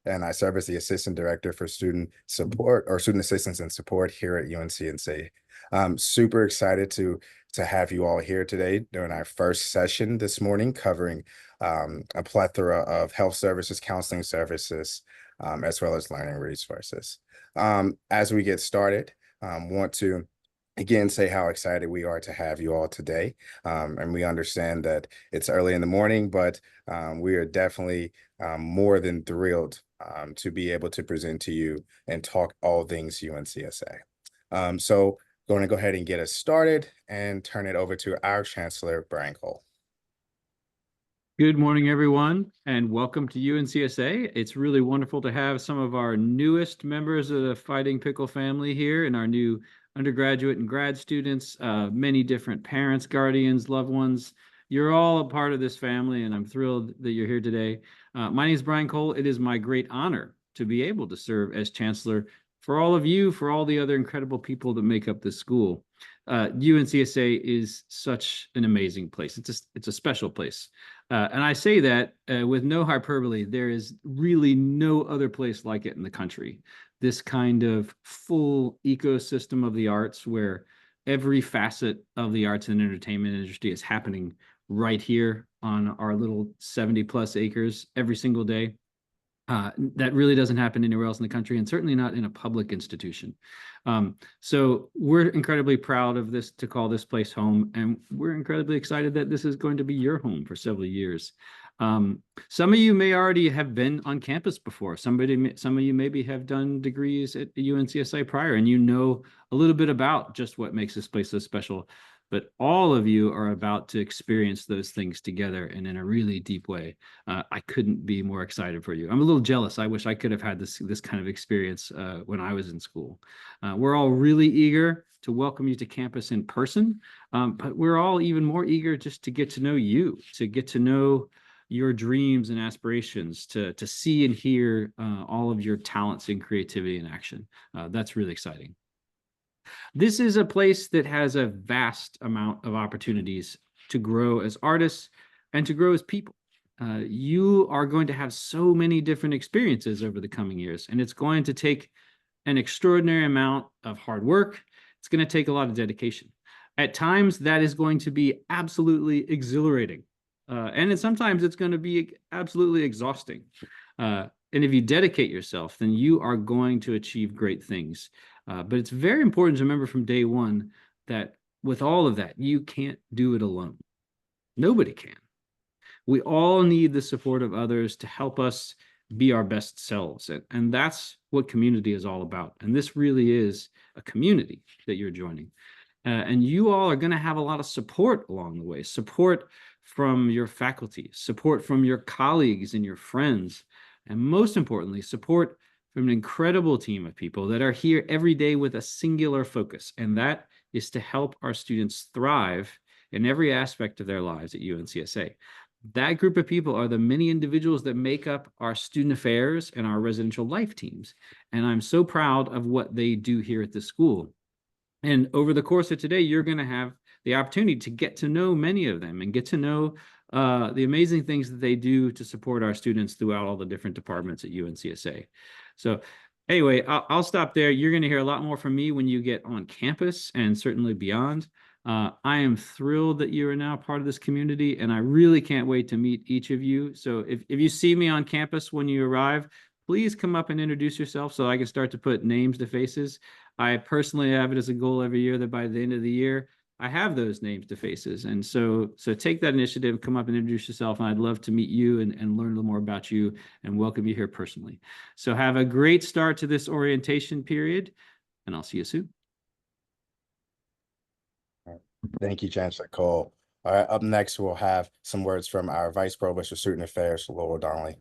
and I serve as the Assistant Director for Student Support or Student Assistance and Support here at UNC. I'm super excited to have you all here today during our first session this morning, covering a plethora of health services, counseling services, as well as learning resources. As we get started, want to again say how excited we are to have you all today. And we understand that it's early in the morning, but we are definitely more than thrilled to be able to present to you and talk all things UNCSA. So going to go ahead and get us started and turn it over to our Chancellor, Brian Cole. Good morning, everyone, and welcome to UNCSA. It's really wonderful to have some of our newest members of the Fighting Pickle family here and our new undergraduate and grad students, many different parents, guardians, loved ones. You're all a part of this family, and I'm thrilled that you're here today. My name is Brian Cole. It is my great honor to be able to serve as Chancellor for all of you, for all the other incredible people that make up this school. UNCSA is such an amazing place. It's a special place. And I say that with no hyperbole. There is really no other place like it in the country. This kind of full ecosystem of the arts where every facet of the arts and entertainment industry is happening right here on our little 70 plus acres every single day. That really doesn't happen anywhere else in the country, and certainly not in a public institution. So we're incredibly proud of this, to call this place home, and we're incredibly excited that this is going to be your home for several years. Some of you may already have been on campus before. Some of you maybe have done degrees at UNCSA prior, and you know a little bit about just what makes this place so special. But all of you are about to experience those things together and in a really deep way. I couldn't be more excited for you. I'm a little jealous. I wish I could have had this kind of experience when I was in school. We're all really eager to welcome you to campus in person, but we're all even more eager just to get to know you, to get to know your dreams and aspirations, to see and hear all of your talents and creativity in action. That's really exciting. This is a place that has a vast amount of opportunities to grow as artists and to grow as people. You are going to have so many different experiences over the coming years, and it's going to take an extraordinary amount of hard work. It's going to take a lot of dedication. At times, that is going to be absolutely exhilarating. And sometimes it's going to be absolutely exhausting. And if you dedicate yourself, then you are going to achieve great things. But it's very important to remember from day one that with all of that, you can't do it alone. Nobody can. We all need the support of others to help us be our best selves. And that's what community is all about. And this really is a community that you're joining. And you all are going to have a lot of support along the way, support from your faculty, support from your colleagues and your friends, and most importantly, support from an incredible team of people that are here every day with a singular focus, and that is to help our students thrive in every aspect of their lives at UNCSA. That group of people are the many individuals that make up our student affairs and our residential life teams, and I'm so proud of what they do here at the school. And over the course of today, you're going to have the opportunity to get to know many of them and get to know the amazing things that they do to support our students throughout all the different departments at UNCSA. So anyway, I'll stop there. You're going to hear a lot more from me when you get on campus and certainly beyond. I am thrilled that you are now part of this community, and I really can't wait to meet each of you. So if you see me on campus when you arrive, please come up and introduce yourself so I can start to put names to faces. I personally have it as a goal every year that by the end of the year, I have those names to faces. And so take that initiative, come up and introduce yourself. And I'd love to meet you and learn a little more about you and welcome you here personally. So have a great start to this orientation period, and I'll see you soon. Thank you, Chancellor Cole. All right, up next, we'll have some words from our Vice Provost of Student Affairs, Laurel Donnelly.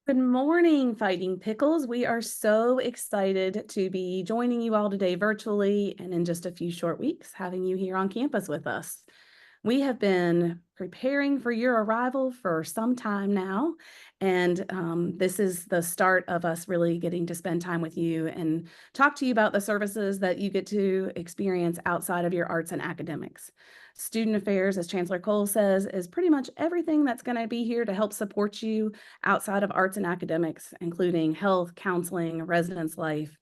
Good morning, Fighting Pickles. We are so excited to be joining you all today virtually and in just a few short weeks, having you here on campus with us. We have been preparing for your arrival for some time now, and this is the start of us really getting to spend time with you and talk to you about the services that you get to experience outside of your arts and academics. Student affairs, as Chancellor Cole says, is pretty much everything that's going to be here to help support you outside of arts and academics, including health, counseling, residence life.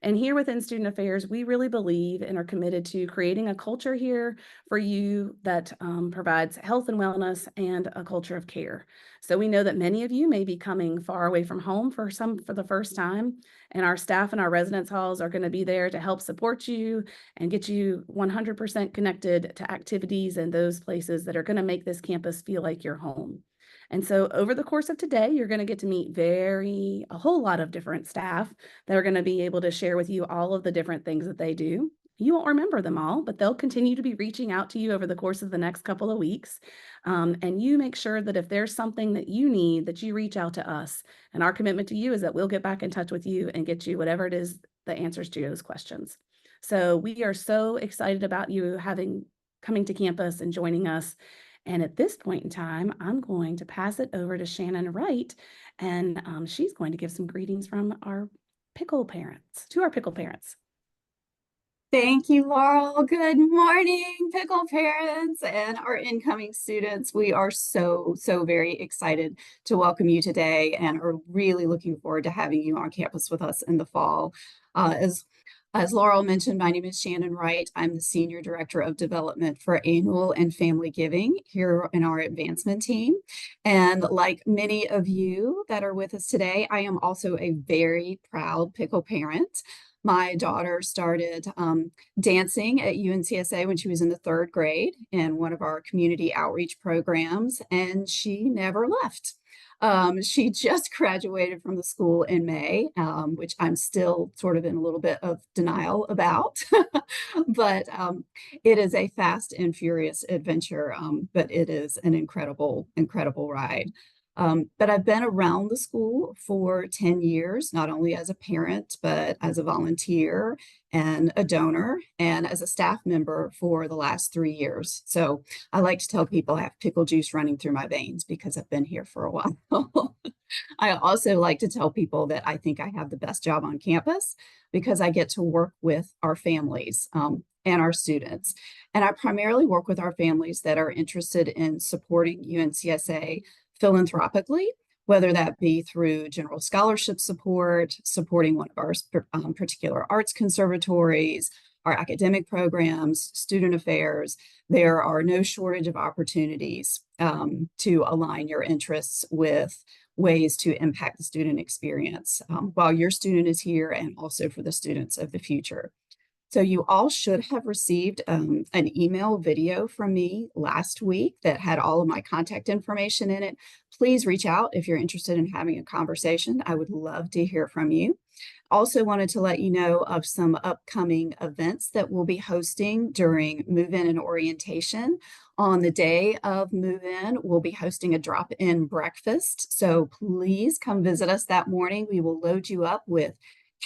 And here within Student Affairs, we really believe and are committed to creating a culture here for you that provides health and wellness and a culture of care. So we know that many of you may be coming far away from home for the first time, and our staff and our residence halls are going to be there to help support you and get you 100% connected to activities and those places that are going to make this campus feel like your home. And so over the course of today, you're going to get to meet a whole lot of different staff that are going to be able to share with you all of the different things that they do. You won't remember them all, but they'll continue to be reaching out to you over the course of the next couple of weeks. And you make sure that if there's something that you need, that you reach out to us. And our commitment to you is that we'll get back in touch with you and get you whatever it is, the answers to those questions. So we are so excited about you coming to campus and joining us. And at this point in time, I'm going to pass it over to Shannon Wright, and she's going to give some greetings from our pickle parents, to our pickle parents. Thank you, Laurel. Good morning, pickle parents and our incoming students. We are so very excited to welcome you today and are really looking forward to having you on campus with us in the fall. As Laurel mentioned, my name is Shannon Wright. I'm the Senior Director of Development for Annual and Family Giving here in our advancement team. And like many of you that are with us today, I am also a very proud pickle parent. My daughter started dancing at UNCSA when she was in the 3rd grade in one of our community outreach programs, and she never left. She just graduated from the school in May, which I'm still sort of in a little bit of denial about, but it is a fast and furious adventure, but it is an incredible ride. But I've been around the school for 10 years, not only as a parent, but as a volunteer and a donor and as a staff member for the last 3 years. So I like to tell people I have pickle juice running through my veins because I've been here for a while. I also like to tell people that I think I have the best job on campus because I get to work with our families and our students. And I primarily work with our families that are interested in supporting UNCSA philanthropically, whether that be through general scholarship support, supporting one of our particular arts conservatories, our academic programs, student affairs. There are no shortage of opportunities to align your interests with ways to impact the student experience while your student is here and also for the students of the future. So you all should have received an email video from me last week that had all of my contact information in it. Please reach out if you're interested in having a conversation. I would love to hear from you. Also wanted to let you know of some upcoming events that we'll be hosting during move-in and orientation. On the day of move-in, we'll be hosting a drop-in breakfast. So please come visit us that morning. We will load you up with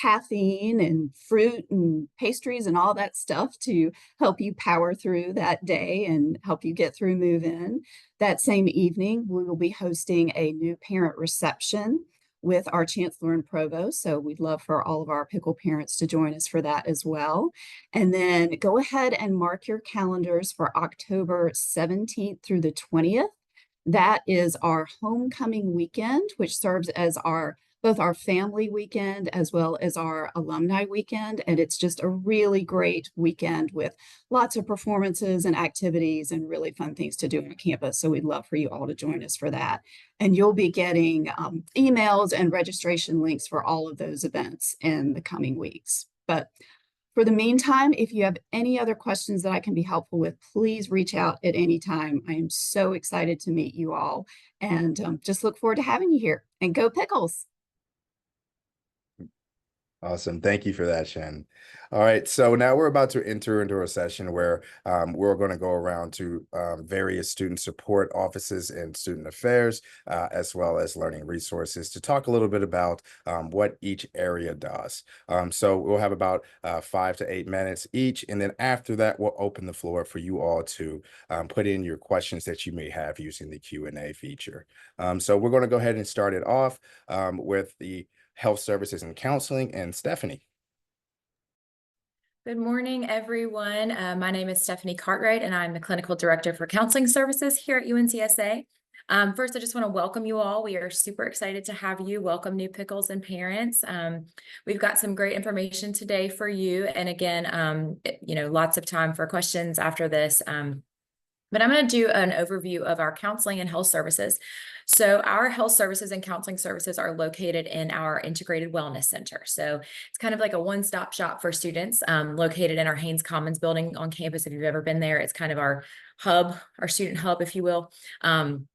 caffeine and fruit and pastries and all that stuff to help you power through that day and help you get through move-in. That same evening, we will be hosting a new parent reception with our chancellor and provost. So we'd love for all of our pickle parents to join us for that as well. And then go ahead and mark your calendars for October 17th through the 20th. That is our homecoming weekend, which serves as both our family weekend as well as our alumni weekend. And it's just a really great weekend with lots of performances and activities and really fun things to do on campus. So we'd love for you all to join us for that. And you'll be getting emails and registration links for all of those events in the coming weeks. But for the meantime, if you have any other questions that I can be helpful with, please reach out at any time. I am so excited to meet you all and just look forward to having you here. And go Pickles! Awesome. Thank you for that, Shannon. All right. So now we're about to enter into a session where we're going to go around to various student support offices and student affairs, as well as learning resources to talk a little bit about what each area does. So we'll have about 5 to 8 minutes each. And then after that, we'll open the floor for you all to put in your questions that you may have using the Q&A feature. So we're going to go ahead and start it off with the Health Services and Counseling, and Stephanie. Good morning, everyone. My name is Stephanie Cartwright, and I'm the Clinical Director for Counseling Services here at UNCSA. First, I just want to welcome you all. We are super excited to have you. Welcome new pickles and parents. We've got some great information today for you. And again, lots of time for questions after this. But I'm going to do an overview of our counseling and health services. So our health services and counseling services are located in our integrated wellness center. So it's kind of like a one-stop shop for students, located in our Haynes Commons building on campus. If you've ever been there, it's kind of our hub, our student hub, if you will. And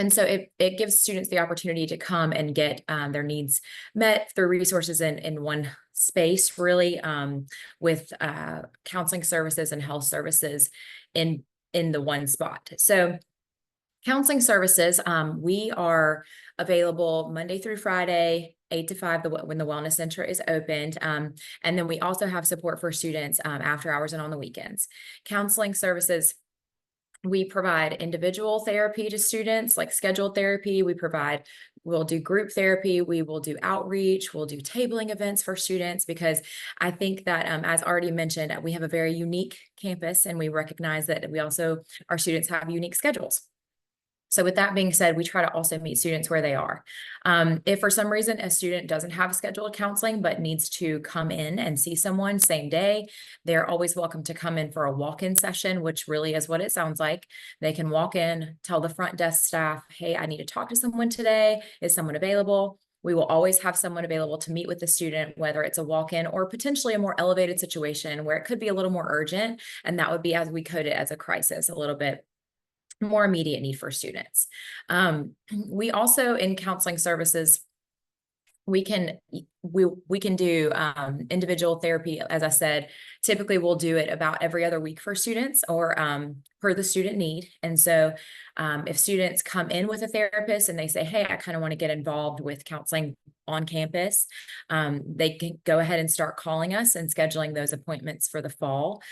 so it gives students the opportunity to come and get their needs met through resources in one space, really, with counseling services and health services in the one spot. So counseling services, we are available Monday through Friday, 8 to 5 when the Wellness Center is opened. And then we also have support for students after hours and on the weekends. Counseling services, we provide individual therapy to students, like scheduled therapy. We'll do group therapy. We will do outreach. We'll do tabling events for students, because I think that, as already mentioned, we have a very unique campus, and we recognize that our students have unique schedules. So with that being said, we try to also meet students where they are. If for some reason a student doesn't have scheduled counseling but needs to come in and see someone same day, they're always welcome to come in for a walk-in session, which really is what it sounds like. They can walk in, tell the front desk staff, hey, I need to talk to someone today. Is someone available? We will always have someone available to meet with the student, whether it's a walk-in or potentially a more elevated situation where it could be a little more urgent. And that would be, as we code it, as a crisis, a little bit more immediate need for students. We also, in counseling services, we can do individual therapy. As I said, typically we'll do it about every other week for students, or per the student need. And so if students come in with a therapist and they say, hey, I kind of want to get involved with counseling on campus, they can go ahead and start calling us and scheduling those appointments for the fall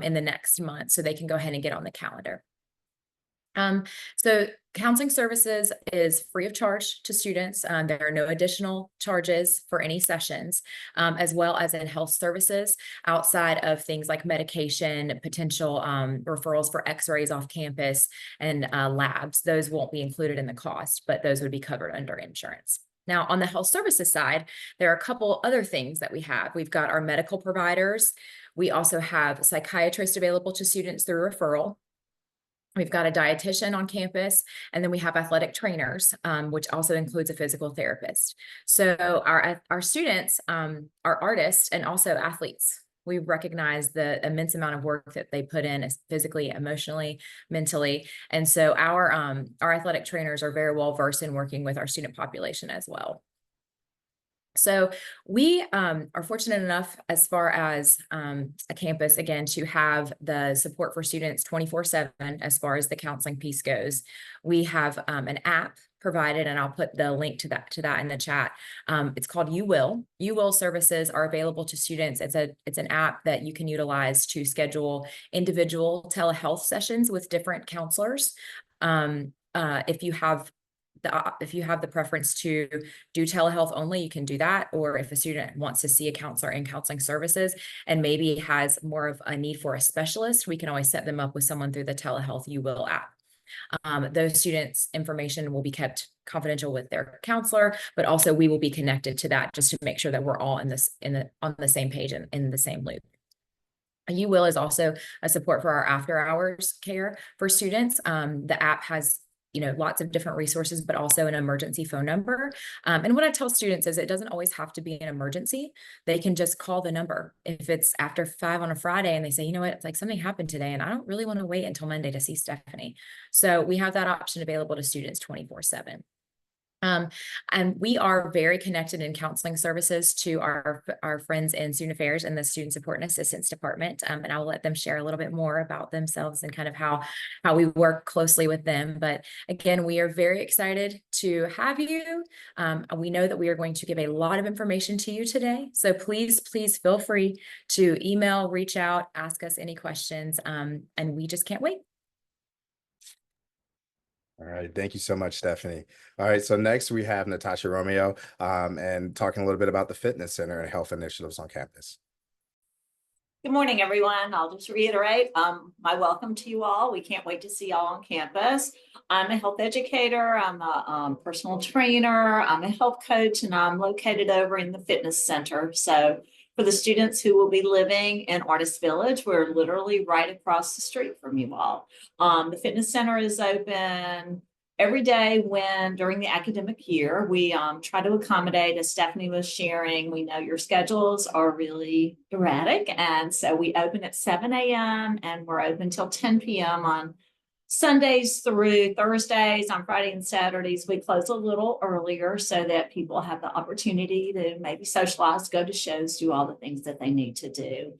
in the next month, so they can go ahead and get on the calendar. So counseling services is free of charge to students. There are no additional charges for any sessions, as well as in health services, outside of things like medication, potential referrals for x-rays off campus, and labs. Those won't be included in the cost, but those would be covered under insurance. Now, on the health services side, there are a couple other things that we have. We've got our medical providers. We also have psychiatrists available to students through referral. We've got a dietitian on campus, and then we have athletic trainers, which also includes a physical therapist. So our students are artists and also athletes. We recognize the immense amount of work that they put in, physically, emotionally, mentally. And so our athletic trainers are very well versed in working with our student population as well. So we are fortunate enough, as far as a campus, again, to have the support for students 24/7 as far as the counseling piece goes. We have an app provided, and I'll put the link to that in the chat. It's called YouWill. YouWill services are available to students. It's an app that you can utilize to schedule individual telehealth sessions with different counselors. If you have the preference to do telehealth only, you can do that. Or if a student wants to see a counselor in counseling services and maybe has more of a need for a specialist, we can always set them up with someone through the telehealth YouWill app. Those students' information will be kept confidential with their counselor, but also we will be connected to that just to make sure that we're all on the same page and in the same loop. YouWill is also a support for our after hours care for students. The app has lots of different resources, but also an emergency phone number. And what I tell students is it doesn't always have to be an emergency. They can just call the number. If it's after 5 on a Friday and they say, you know what, it's like something happened today and I don't really want to wait until Monday to see Stephanie. So we have that option available to students 24/7. And we are very connected in counseling services to our friends in student affairs and the student support and assistance department. And I will let them share a little bit more about themselves and kind of how we work closely with them. But again, we are very excited to have you. We know that we are going to give a lot of information to you today. So please feel free to email, reach out, ask us any questions. And we just can't wait. All right. Thank you so much, Stephanie. All right. So next we have Natasha Romeo and talking a little bit about the Fitness Center and health initiatives on campus. Good morning, everyone. I'll just reiterate my welcome to you all. We can't wait to see y'all on campus. I'm a health educator. I'm a personal trainer. I'm a health coach, and I'm located over in the fitness center. So for the students who will be living in Artist Village, we're literally right across the street from you all. The fitness center is open every day during the academic year. We try to accommodate, as Stephanie was sharing. We know your schedules are really erratic, and so we open at 7 a.m. and we're open till 10 p.m. on Sundays through Thursdays. On Friday and Saturdays, we close a little earlier so that people have the opportunity to maybe socialize, go to shows, do all the things that they need to do.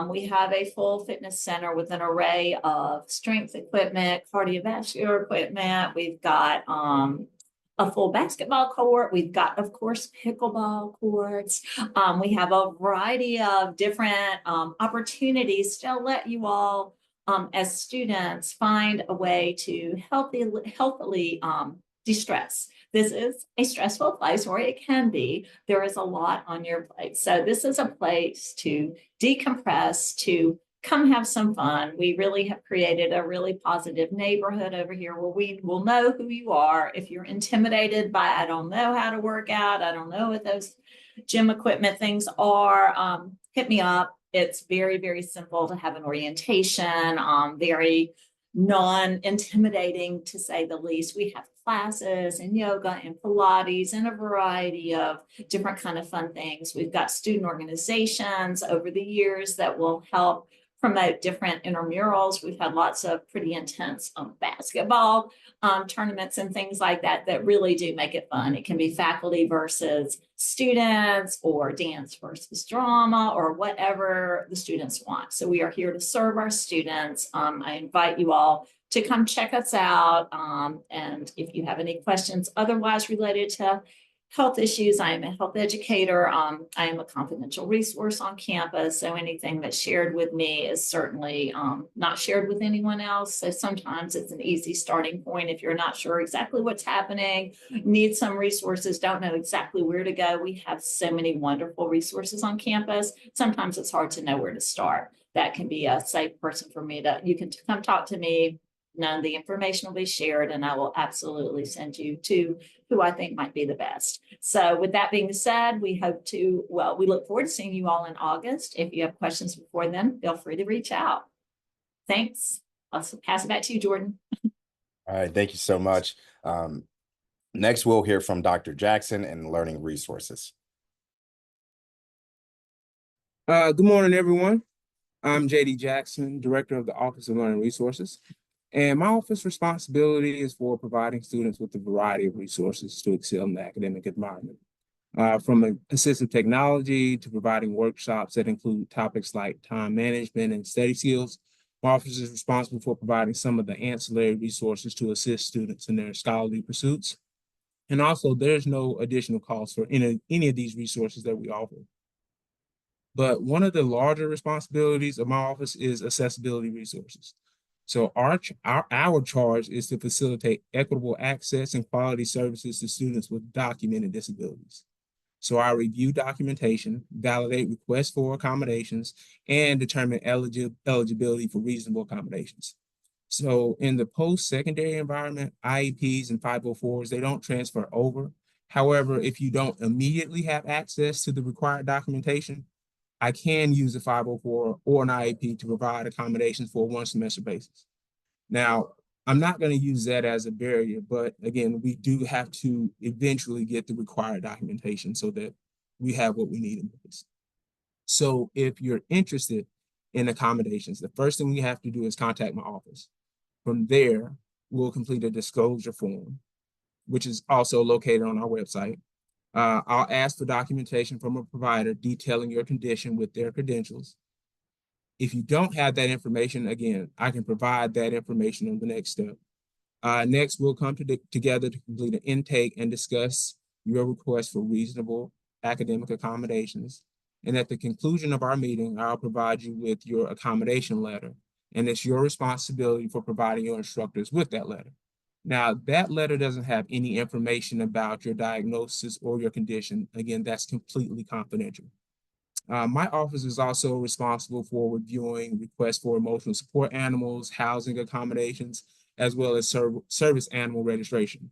We have a full fitness center with an array of strength equipment, cardiovascular equipment. We've got a full basketball court. We've got, of course, pickleball courts. We have a variety of different opportunities to let you all as students find a way to healthily de-stress. This is a stressful place, or it can be. There is a lot on your plate. So this is a place to decompress, to come have some fun. We really have created a really positive neighborhood over here where we will know who you are. If you're intimidated by, I don't know how to work out, I don't know what those gym equipment things are, hit me up. It's very, very simple to have an orientation, very non-intimidating to say the least. We have classes and yoga and Pilates and a variety of different kind of fun things. We've got student organizations over the years that will help promote different intramurals. We've had lots of pretty intense basketball tournaments and things like that that really do make it fun. It can be faculty versus students, or dance versus drama, or whatever the students want. So we are here to serve our students. I invite you all to come check us out. And if you have any questions otherwise related to health issues, I am a health educator. I am a confidential resource on campus. So anything that's shared with me is certainly not shared with anyone else. So sometimes it's an easy starting point if you're not sure exactly what's happening, need some resources, don't know exactly where to go. We have so many wonderful resources on campus. Sometimes it's hard to know where to start. That can be a safe person for me you can come talk to me. None of the information will be shared, and I will absolutely send you to who I think might be the best. So with that being said, we look forward to seeing you all in August. If you have questions before then, feel free to reach out. Thanks. I'll pass it back to you, Jordan. All right, thank you so much. Next, we'll hear from Dr. Jackson in Learning Resources. Good morning, everyone. I'm JD Jackson, Director of the Office of Learning Resources. And my office responsibility is for providing students with a variety of resources to excel in the academic environment. From assistive technology to providing workshops that include topics like time management and study skills, my office is responsible for providing some of the ancillary resources to assist students in their scholarly pursuits. And also, there's no additional cost for any of these resources that we offer. But one of the larger responsibilities of my office is accessibility resources. So our charge is to facilitate equitable access and quality services to students with documented disabilities. So I review documentation, validate requests for accommodations, and determine eligibility for reasonable accommodations. So in the post-secondary environment, IEPs and 504s, they don't transfer over. However, if you don't immediately have access to the required documentation, I can use a 504 or an IEP to provide accommodations for a one-semester basis. Now, I'm not going to use that as a barrier, but again, we do have to eventually get the required documentation so that we have what we need in place. So if you're interested in accommodations, the first thing we have to do is contact my office. From there, we'll complete a disclosure form, which is also located on our website. I'll ask for documentation from a provider detailing your condition with their credentials. If you don't have that information, again, I can provide that information on the next step. Next, we'll come together to complete an intake and discuss your request for reasonable academic accommodations. And at the conclusion of our meeting, I'll provide you with your accommodation letter. And it's your responsibility for providing your instructors with that letter. Now, that letter doesn't have any information about your diagnosis or your condition. Again, that's completely confidential. My office is also responsible for reviewing requests for emotional support animals, housing accommodations, as well as service animal registration.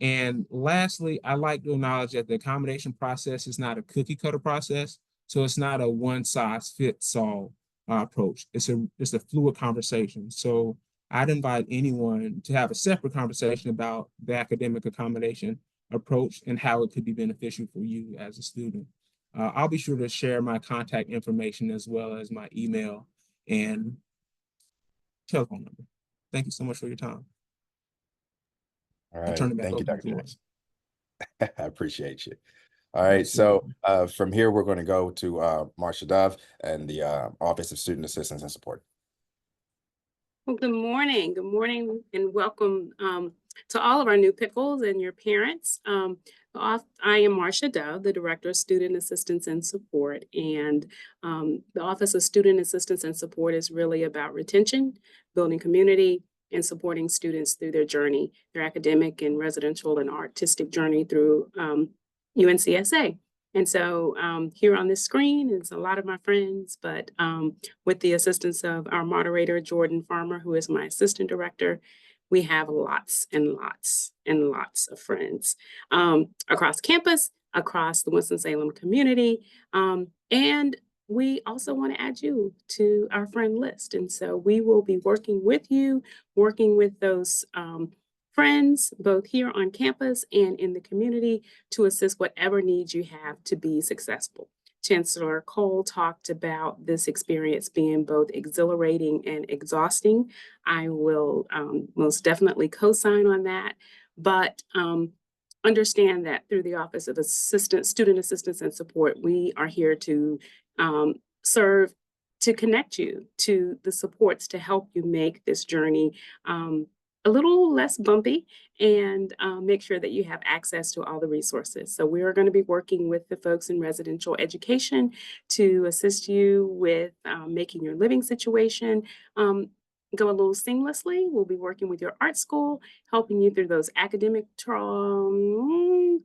And lastly, I like to acknowledge that the accommodation process is not a cookie cutter process. So it's not a one size fits all approach. It's a fluid conversation. So I'd invite anyone to have a separate conversation about the academic accommodation approach and how it could be beneficial for you as a student. I'll be sure to share my contact information as well as my email and telephone number. Thank you so much for your time. All I'll right, turn it back thank you, over to Dr. you. Jackson. I appreciate you. All right, so from here, we're going to go to Marsha Dove and the Office of Student Assistance and Support. Well, good morning and welcome to all of our new pickles and your parents. I am Marsha Dove, the Director of Student Assistance and Support, and the Office of Student Assistance and Support is really about retention, building community, and supporting students through their journey, their academic and residential and artistic journey through UNCSA. And so here on this screen is a lot of my friends, but with the assistance of our moderator, Jordan Farmer, who is my assistant director, we have lots and lots and lots of friends across campus, across the Winston-Salem community. And we also want to add you to our friend list. And so we will be working with you, working with those friends, both here on campus and in the community, to assist whatever needs you have to be successful. Chancellor Cole talked about this experience being both exhilarating and exhausting. I will most definitely co-sign on that, but understand that through the Office of Student Assistance and Support, we are here to serve, to connect you to the supports to help you make this journey a little less bumpy and make sure that you have access to all the resources. So we are going to be working with the folks in residential education to assist you with making your living situation go a little seamlessly. We'll be working with your art school, helping you through those academic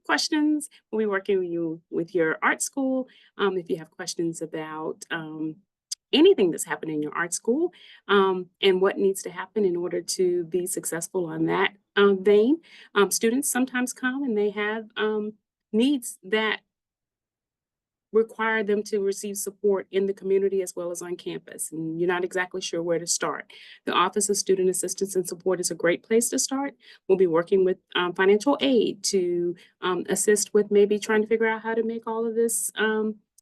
questions. We'll be working with you with your art school. If you have questions about anything that's happening in your art school and what needs to happen in order to be successful on that vein. Students sometimes come and they have needs that require them to receive support in the community as well as on campus, and you're not exactly sure where to start. The Office of Student Assistance and Support is a great place to start. We'll be working with financial aid to assist with maybe trying to figure out how to make all of this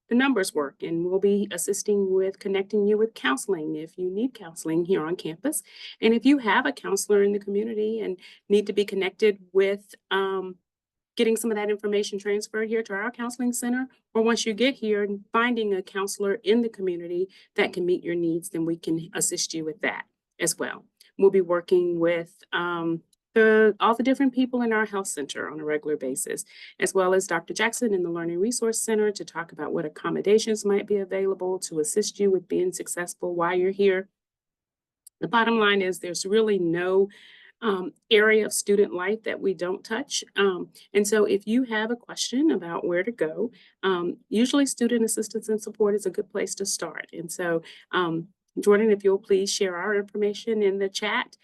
the numbers work, and we'll be assisting with connecting you with counseling if you need counseling here on campus. And if you have a counselor in the community and need to be connected with getting some of that information transferred here to our counseling center, or once you get here and finding a counselor in the community that can meet your needs, then we can assist you with that as well. We'll be working with all the different people in our health center on a regular basis, as well as Dr. Jackson in the Learning Resource Center to talk about what accommodations might be available to assist you with being successful while you're here. The bottom line is there's really no area of student life that we don't touch. And so if you have a question about where to go, usually Student Assistance and Support is a good place to start. And so Jordan, if you'll please share our information in the chat,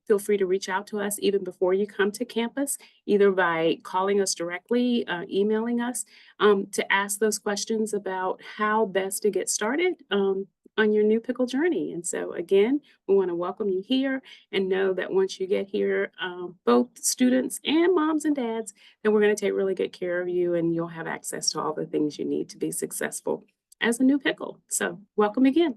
feel free to reach out to us even before you come to campus, either by calling us directly, emailing us to ask those questions about how best to get started on your new pickle journey. And so again, we want to welcome you here and know that once you get here, both students and moms and dads, that we're going to take really good care of you and you'll have access to all the things you need to be successful as a new pickle. So welcome again.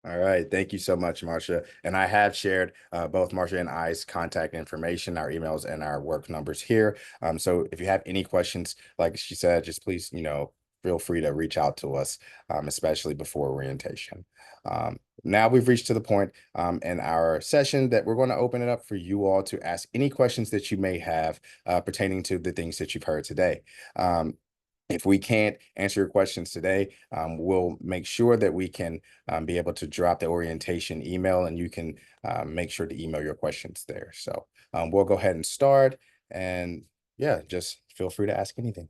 All right. Thank you so much, Marsha. And I have shared both Marsha and I's contact information, our emails and our work numbers here. So if you have any questions, like she said, just please, feel free to reach out to us, especially before orientation. Now we've reached to the point in our session that we're going to open it up for you all to ask any questions that you may have pertaining to the things that you've heard today. If we can't answer your questions today, we'll make sure that we can be able to drop the orientation email and you can make sure to email your questions there. So we'll go ahead and start, and yeah, just feel free to ask anything.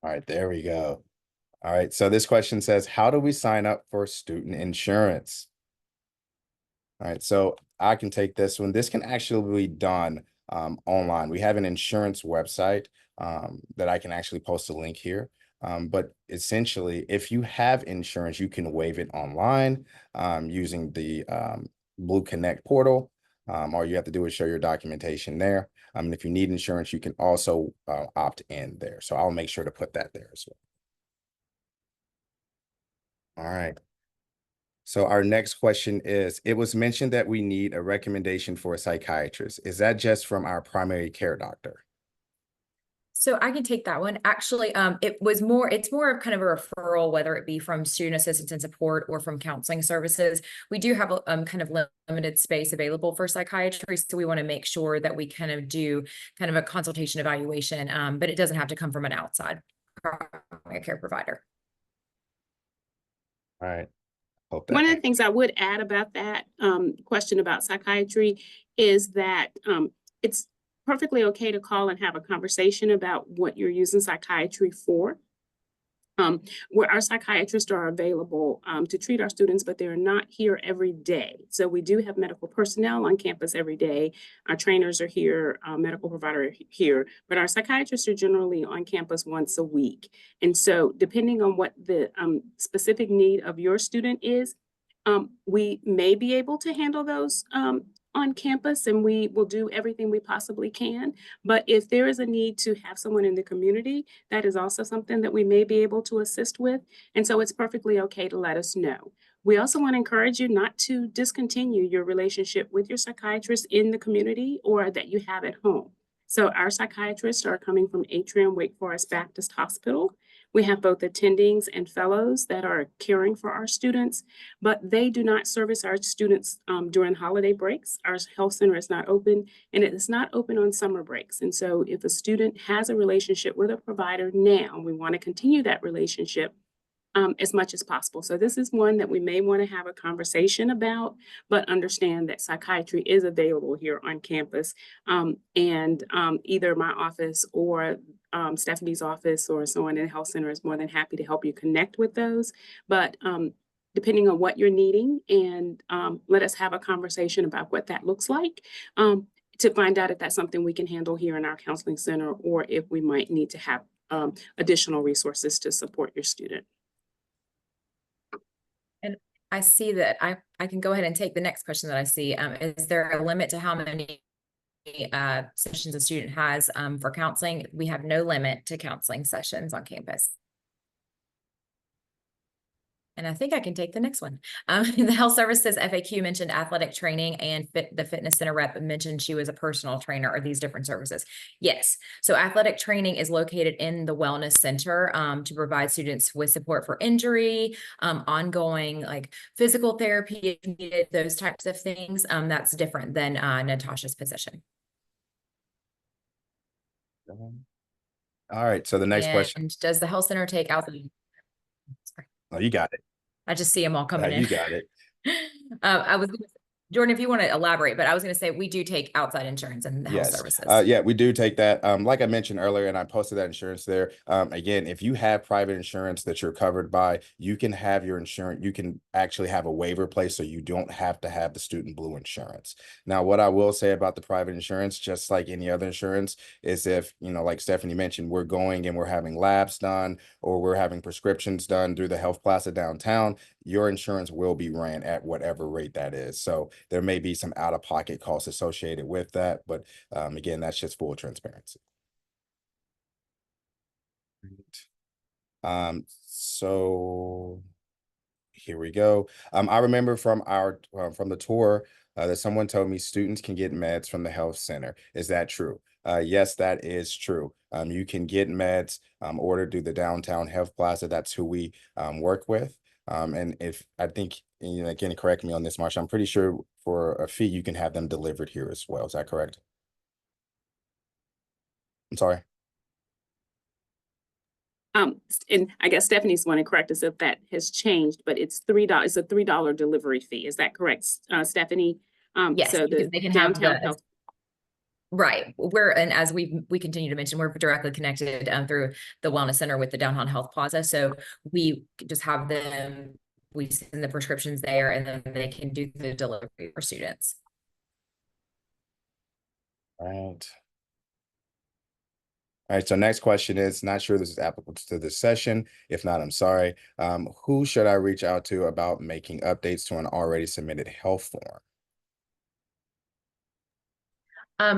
All right, there we go. All right, so this question says, how do we sign up for student insurance? All right, so I can take this one. This can actually be done online. We have an insurance website that I can actually post a link here. But essentially, if you have insurance, you can waive it online using the Blue Connect portal. All you have to do is show your documentation there. And if you need insurance, you can also opt in there. So I'll make sure to put that there as well. All right. So our next question is, it was mentioned that we need a recommendation for a psychiatrist. Is that just from our primary care doctor? So I can take that one. Actually, it's more of kind of a referral, whether it be from student assistance and support or from counseling services. We do have a kind of limited space available for psychiatry, so we want to make sure that we kind of do kind of a consultation evaluation, but it doesn't have to come from an outside primary care provider. All right. One of the things I would add about that question about psychiatry is that it's perfectly okay to call and have a conversation about what you're using psychiatry for. Where our psychiatrists are available to treat our students, but they're not here every day. So we do have medical personnel on campus every day. Our trainers are here, medical provider are here, but our psychiatrists are generally on campus once a week. And so depending on what the specific need of your student is, we may be able to handle those on campus, and we will do everything we possibly can. But if there is a need to have someone in the community, that is also something that we may be able to assist with. And so it's perfectly okay to let us know. We also want to encourage you not to discontinue your relationship with your psychiatrist in the community or that you have at home. So our psychiatrists are coming from Atrium Wake Forest Baptist Hospital. We have both attendings and fellows that are caring for our students, but they do not service our students during holiday breaks. Our health center is not open, and it is not open on summer breaks. And so if a student has a relationship with a provider now, we want to continue that relationship as much as possible. So this is one that we may want to have a conversation about, but understand that psychiatry is available here on campus. Either my office or Stephanie's office or someone in the health center is more than happy to help you connect with those. But depending on what you're needing, and let us have a conversation about what that looks like to find out if that's something we can handle here in our counseling center, or if we might need to have additional resources to support your student. And I see that I can go ahead and take the next question that I see. Is there a limit to how many sessions a student has for counseling? We have no limit to counseling sessions on campus. And I think I can take the next one. The health services FAQ mentioned athletic training, and the fitness center rep mentioned she was a personal trainer. Are these different services? Yes. So athletic training is located in the wellness center to provide students with support for injury, ongoing like physical therapy if needed, those types of things. That's different than Natasha's position. All right. So the next question. Does the health center take out the... Sorry. Oh, you got it. I just see them all coming in. You got it. I was gonna say, Jordan, if you want to elaborate, but I was going to say we do take outside insurance and health services. Yeah, we do take that. Like I mentioned earlier, and I posted that insurance there. Again, if you have private insurance that you're covered by, you can have your insurance. You can actually have a waiver place, so you don't have to have the Student Blue insurance. Now, what I will say about the private insurance, just like any other insurance, is if, you know, like Stephanie mentioned, we're going and we're having labs done or we're having prescriptions done through the Health Plaza downtown, your insurance will be ran at whatever rate that is. So there may be some out-of-pocket costs associated with that, but again, that's just full transparency. So here we go. I remember from our from the tour that someone told me students can get meds from the health center. Is that true? Yes, that is true. You can get meds ordered through the downtown Health Plaza. That's who we work with. And if I think, you know, again, correct me on this, Marsha, I'm pretty sure for a fee, you can have them delivered here as well. Is that correct? I'm sorry. And I guess Stephanie's want to correct us if that has changed, but it's $3. It's a $3 delivery fee. Is that correct, Stephanie? Yes, so because they can have downtown health. Right. And as we continue to mention, we're directly connected through the Wellness Center with the Downtown Health Plaza. So we just have them, we send the prescriptions there, and then they can do the delivery for students. Right. All right, so next question is, not sure this is applicable to this session. If not, I'm sorry. Who should I reach out to about making updates to an already submitted health form?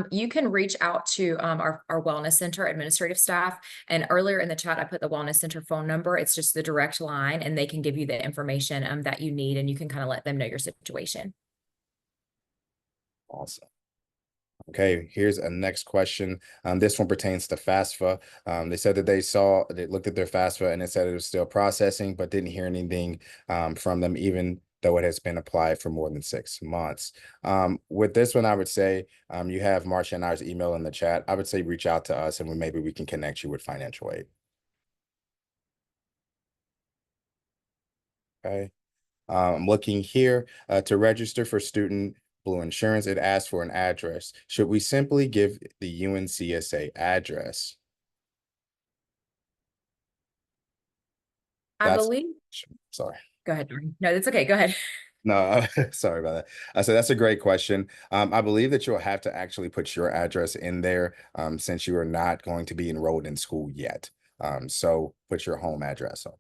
You can reach out to our Wellness Center administrative staff. And earlier in the chat, I put the Wellness Center phone number. It's just the direct line, and they can give you the information that you need, and you can kind of let them know your situation. Awesome. Okay, here's a next question. This one pertains to FAFSA. They said that they looked at their FAFSA and it said it was still processing, but didn't hear anything from them, even though it has been applied for more than 6 months. With this one, I would say you have Marcia and I's email in the chat. I would say reach out to us and maybe we can connect you with financial aid. Okay. I'm looking here to register for Student Blue Insurance. It asks for an address. Should we simply give the UNCSA address? I believe. Sorry. Go ahead, Doreen. No, that's okay. Go ahead. No, sorry about that. I said that's a great question. I believe that you'll have to actually put your address in there since you are not going to be enrolled in school yet. So put your home address on.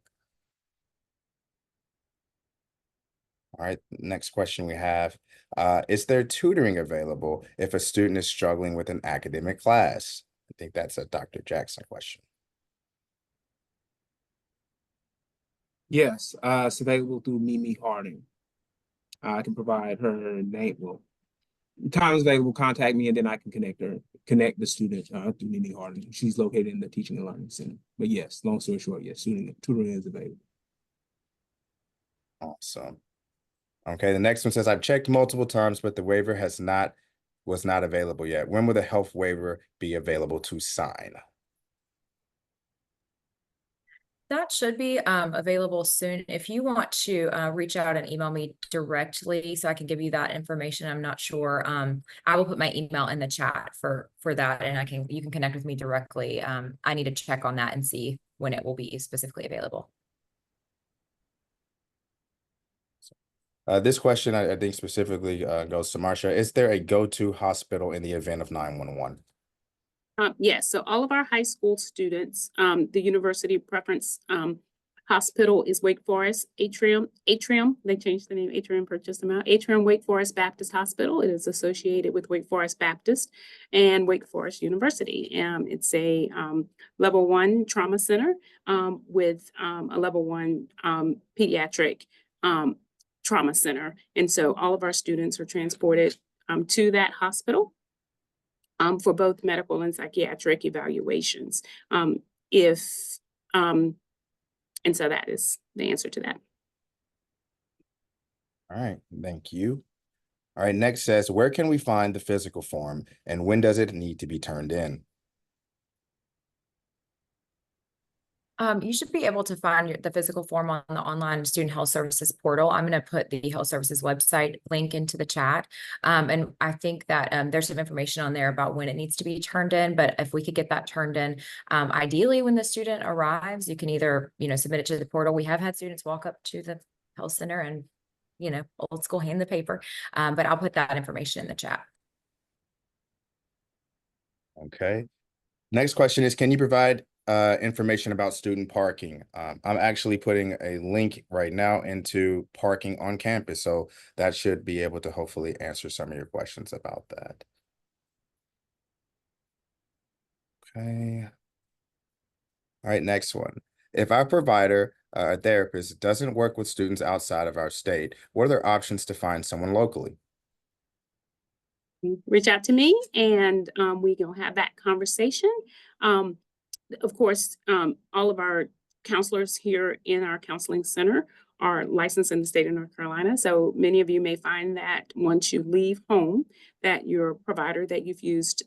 All right, next question we have, is there tutoring available if a student is struggling with an academic class? I think that's a Dr. Jackson question. Yes, it's available through Mimi Harding. I can provide her name. Well, time is available, contact me, and then I can connect the student through Mimi Harding. She's located in the Teaching and Learning Center. But yes, long story short, yes, tutoring is available. Awesome. Okay, the next one says, I've checked multiple times, but the waiver was not available yet. When will the health waiver be available to sign? That should be available soon. If you want to reach out and email me directly so I can give you that information, I'm not sure. I will put my email in the chat for that, and you can connect with me directly. I need to check on that and see when it will be specifically available. This question, I think specifically goes to Marcia. Is there a go-to hospital in the event of 911? Yes, so all of our high school students, the university preference hospital is Wake Forest Atrium. They changed the name Atrium for just a minute. Atrium Wake Forest Baptist Hospital. It is associated with Wake Forest Baptist and Wake Forest University. It's a level 1 trauma center with a level 1 pediatric trauma center. And so all of our students are transported to that hospital for both medical and psychiatric evaluations. And so that is the answer to that. All right, thank you. All right, next says, where can we find the physical form and when does it need to be turned in? You should be able to find the physical form on the online Student Health Services portal. I'm going to put the Health Services website link into the chat. And I think that there's some information on there about when it needs to be turned in. But if we could get that turned in, ideally when the student arrives, you can either, submit it to the portal. We have had students walk up to the health center and, old school hand the paper. But I'll put that information in the chat. Okay. Next question is, can you provide information about student parking? I'm actually putting a link right now into parking on campus, so that should be able to hopefully answer some of your questions about that. Okay. All right, next one. If our provider, a therapist, doesn't work with students outside of our state, what are their options to find someone locally? Reach out to me and we can have that conversation. Of course, all of our counselors here in our counseling center are licensed in the state of North Carolina. So many of you may find that once you leave home, that your provider that you've used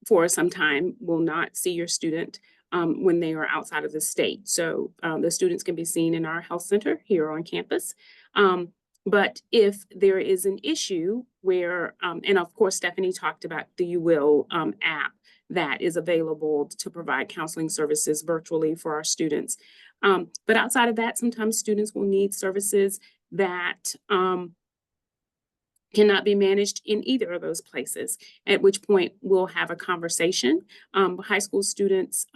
for some time will not see your student when they are outside of the state. So the students can be seen in our health center here on campus. But if there is an issue where, and of course, Stephanie talked about the You Will app that is available to provide counseling services virtually for our students. But outside of that, sometimes students will need services that cannot be managed in either of those places, at which point we'll have a conversation. High school students,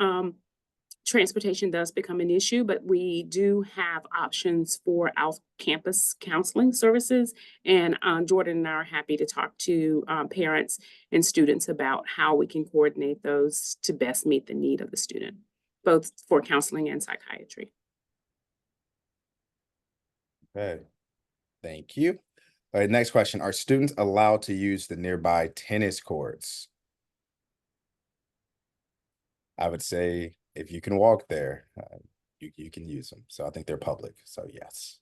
transportation does become an issue, but we do have options for off-campus counseling services. And Jordan and I are happy to talk to parents and students about how we can coordinate those to best meet the need of the student, both for counseling and psychiatry. Okay, thank you. All right, next question. Are students allowed to use the nearby tennis courts? I would say if you can walk there, you can use them. So I think they're public. So yes.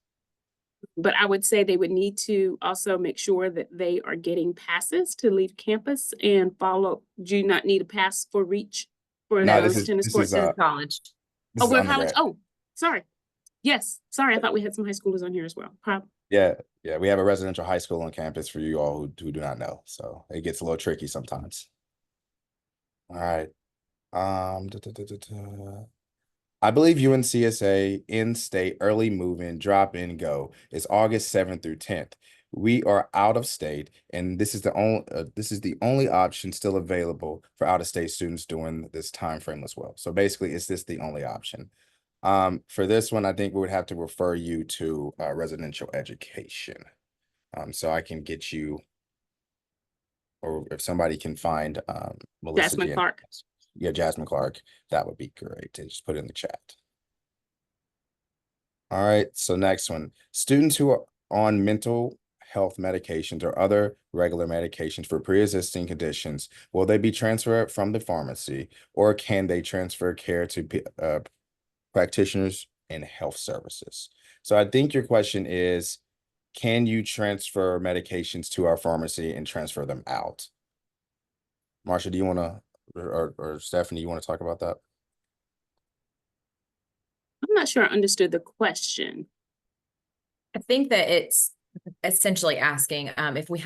But I would say they would need to also make sure that they are getting passes to leave campus and follow. Do you not need a pass for reach for No, those tennis courts? In college. This Oh, is we're undergrad. college. Oh, sorry. Yes, sorry. I thought we had some high schoolers on here as well. Yeah, we have a residential high school on campus for you all who do not know. So it gets a little tricky sometimes. All right. I believe UNCSA in-state early move-in, drop-in, go is August 7th through 10th. We are out of state, and this is the only option still available for out-of-state students during this time frame as well. So basically, is this the only option? For this one, I think we would have to refer you to residential education. So I can get you, or if somebody can find Melissa Jasmine Jen- Clark. Yeah, Jasmine Clark, that would be great to just put it in the chat. All right, so next one. Students who are on mental health medications or other regular medications for pre-existing conditions, will they be transferred from the pharmacy, or can they transfer care to practitioners in health services? So I think your question is, can you transfer medications to our pharmacy and transfer them out? Marsha, do you want to, or Stephanie, you want to talk about that? I'm not sure I understood the question. I think that it's essentially asking if you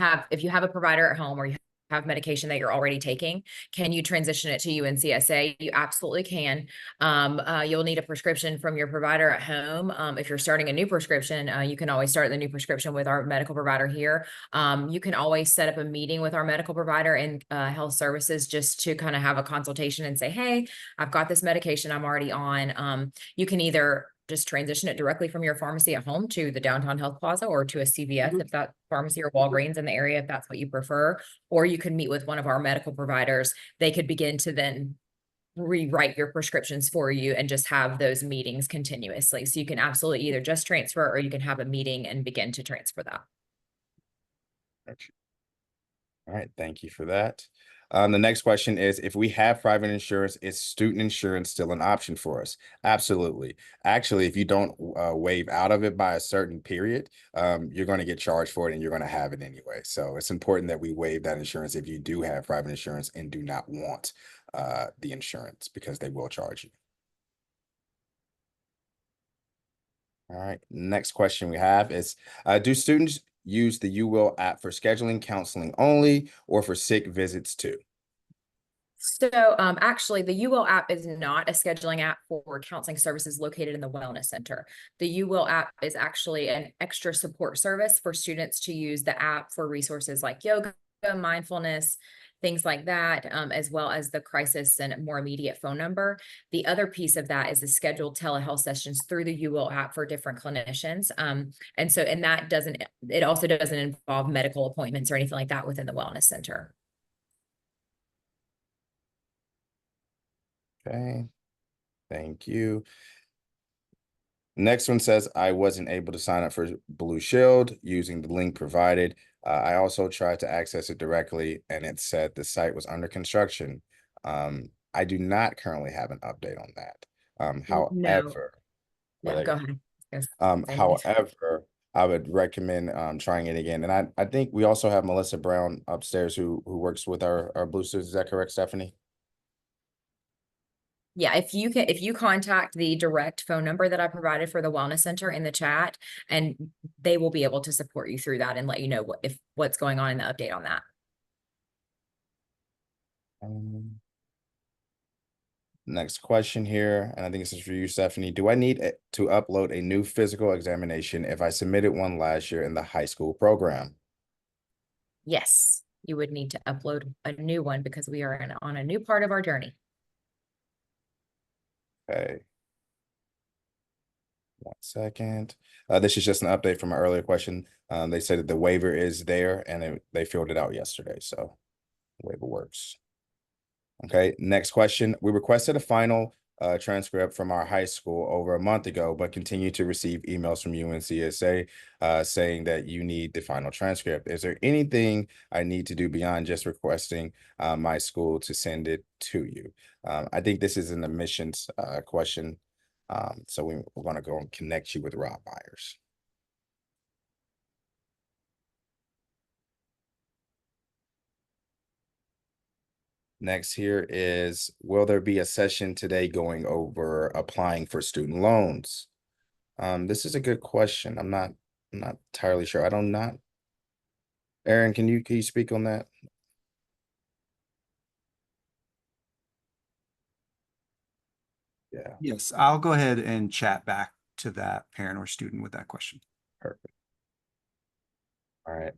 have a provider at home or you have medication that you're already taking, can you transition it to UNCSA? You absolutely can. You'll need a prescription from your provider at home. If you're starting a new prescription, you can always start the new prescription with our medical provider here. You can always set up a meeting with our medical provider and health services just to kind of have a consultation and say, hey, I've got this medication I'm already on. You can either just transition it directly from your pharmacy at home to the downtown health plaza or to a CVS, if that pharmacy or Walgreens in the area, if that's what you prefer, or you can meet with one of our medical providers. They could begin to then rewrite your prescriptions for you and just have those meetings continuously. So you can absolutely either just transfer or you can have a meeting and begin to transfer that. All right, thank you for that. The next question is, if we have private insurance, is student insurance still an option for us? Absolutely. Actually, if you don't waive out of it by a certain period, you're going to get charged for it and you're going to have it anyway. So it's important that we waive that insurance if you do have private insurance and do not want the insurance, because they will charge you. All right, next question we have is, do students use the You Will app for scheduling counseling only or for sick visits too? So actually, the You Will app is not a scheduling app for counseling services located in the Wellness Center. The You Will app is actually an extra support service for students to use the app for resources like yoga, mindfulness, things like that, as well as the crisis and more immediate phone number. The other piece of that is the scheduled telehealth sessions through the You Will app for different clinicians. And that it also doesn't involve medical appointments or anything like that within the Wellness Center. Okay, thank you. Next one says, I wasn't able to sign up for Blue Shield using the link provided. I also tried to access it directly and it said the site was under construction. I do not currently have an update on that. However, No, go ahead. Yes. However, I would recommend trying it again. And I think we also have Melissa Brown upstairs who works with our Blue Shield. Is that correct, Stephanie? Yeah, if you contact the direct phone number that I provided for the Wellness Center in the chat, and they will be able to support you through that and let you know what's going on in the update on that. Next question here, and I think this is for you, Stephanie. Do I need to upload a new physical examination if I submitted one last year in the high school program? Yes, you would need to upload a new one because we are on a new part of our journey. Okay. 1 second. This is just an update from an earlier question. They said that the waiver is there and they filled it out yesterday, so waiver works. Okay, next question. We requested a final transcript from our high school over a month ago, but continue to receive emails from UNCSA saying that you need the final transcript. Is there anything I need to do beyond just requesting my school to send it to you? I think this is an admissions question. So we're going to go and connect you with Rob Myers. Next here is, will there be a session today going over applying for student loans? This is a good question. I'm not entirely sure. I don't not. Aaron, can you speak on that? Yeah. Yes, I'll go ahead and chat back to that parent or student with that question. Perfect. All right.